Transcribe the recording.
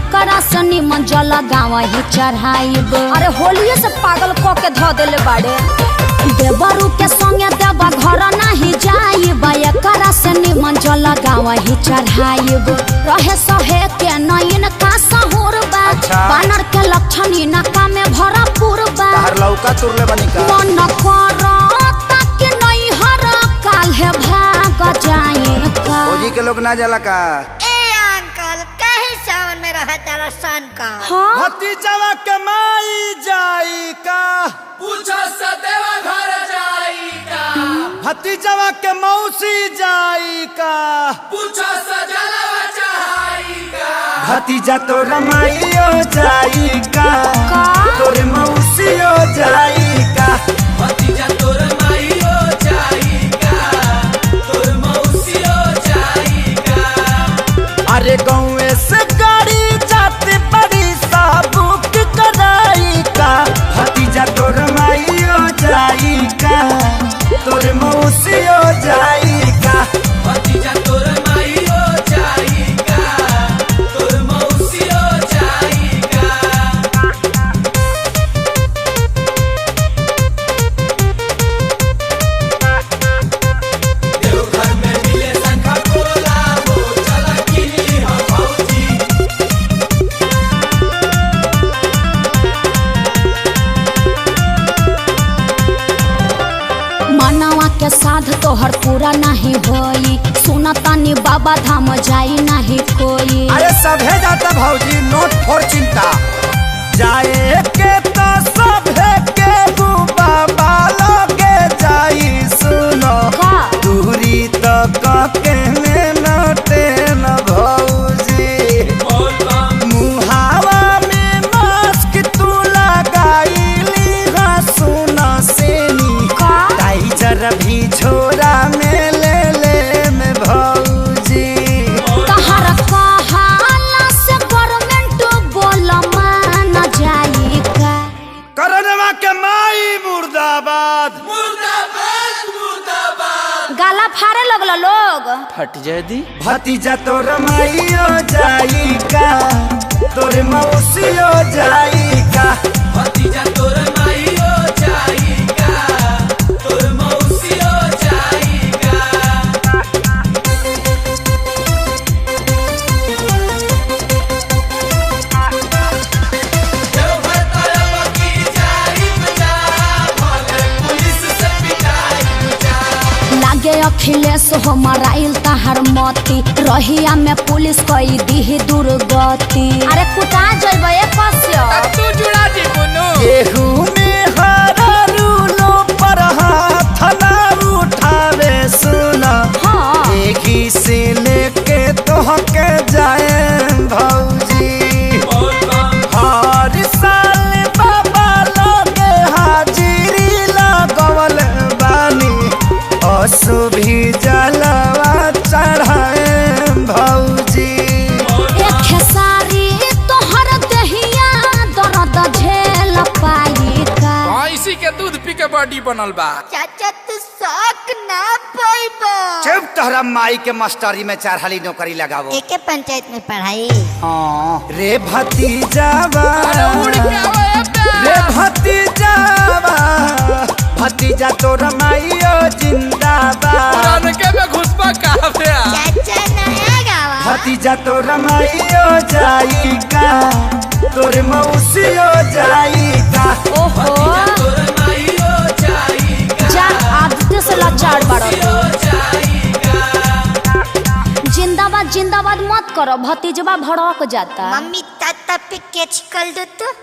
एकरा से निमन जल गाँव ही चढ़ाइब। अरे होलिये से पागल क के धो देले बाड़े। देवरू के संगे देवा घर नहीं जाइब, एकरा से निमन जल गाँव ही चढ़ाइब। रहे सहे के नयन का सहूर बा, बानर के लक्षण इनका में भरपूर बा। लौका तुरले बनी का मन करता कि नहीं हर काल है भाग जाए का। ओजी के लोग ना जाला का। ए अंकल कहीं सावन में रहा तारा सन का। हाँ? भतीजवा के माई जाई का, पूछो सदेवा घर जाई का। भतीजवा के मौसी जाई का, पूछो सजलवा चढ़ाई का। भतीजा तो रमाइयो जाई का, तोरे मौसियो जाई का। भतीजा तोर माईयो जाई का, तोर मौसियो जाई का। अरे गाँव से गाड़ी जाते बड़ी साबुक कराई का, भतीजा तो रमाइयो जाई का, तोरे मौसियो जाई का। भतीजा तोर माईयो जाई का, तोर मौसियो जाई का। देवघर में मिले शंखा पोला हो, चला किनी हो भौजी। मनवा के साध तोहर पूरा नहीं होई, सुना तानी बाबा धाम जाई नहीं कोई। अरे सभे जाता भौजी, नोट फोर चिंता जाए के तो सभे के बाबा लगे जाई। सुनो का? दूरी तो के नटे न भौजी, बोल बम मुहावा में मास्क तू लगाईली हा। सुनो सेनी का? टाइजर भी झोरा में ले में भौजी। तहर कहाला से गवर्नमेंट बोल मान जाई का। करनवा के माई मुर्दाबाद। मुर्दाबाद मुर्दाबाद। गाला फाड़े लगल लोग। फट जाए दी भतीजा तो रमाइयो जाई का, तोरे मौसियो जाई का। भतीजा तोर माईयो जाई का, तोर मौसियो जाई का। देवघर तरफ की जाई बजा, भले पुलिस से पिटाई बजा। लागे अखिलेश हो मराइल तहर मती, रहिया में पुलिस कई दी दुर्गति। अरे कुटा जइबे कस्य। तू जुड़ा दी बुनु। केहू में हरा रूलो पर हाथ ना उठावे। सुना हाँ। एही से लेके तोहके जाए भौजी। बोल बम हर साल बाबा लोगे हाजिरी लगवल बानी, असु भी जलवा चढ़ाए भौजी। एक खेसारी तोहर दहिया दर्द झेल पाई का। इसी के दूध पी के बॉडी बनल बा। चाचा तू शौक ना पाइबो। चुप, तोहरा माई के मास्टरी में 4 हाली नौकरी लगावो। एके पंचायत में पढ़ाई। हाँ रे भतीजावा, उड़ के आवे रे भतीजावा, भतीजा तो रमाइयो जिंदाबाद। पुरान के में घुसपा काफे। चाचा नया गावा। भतीजा तो रमाइयो जाई का, तोरे मौसियो जाई का। ओहो तोर माईयो जाई का, जा आदित्य से लाचार बाड़ो। जाई का। जिंदाबाद जिंदाबाद मत करो, भतीजवा भड़क जाता। मम्मी ताता पे कैच कर दो तो।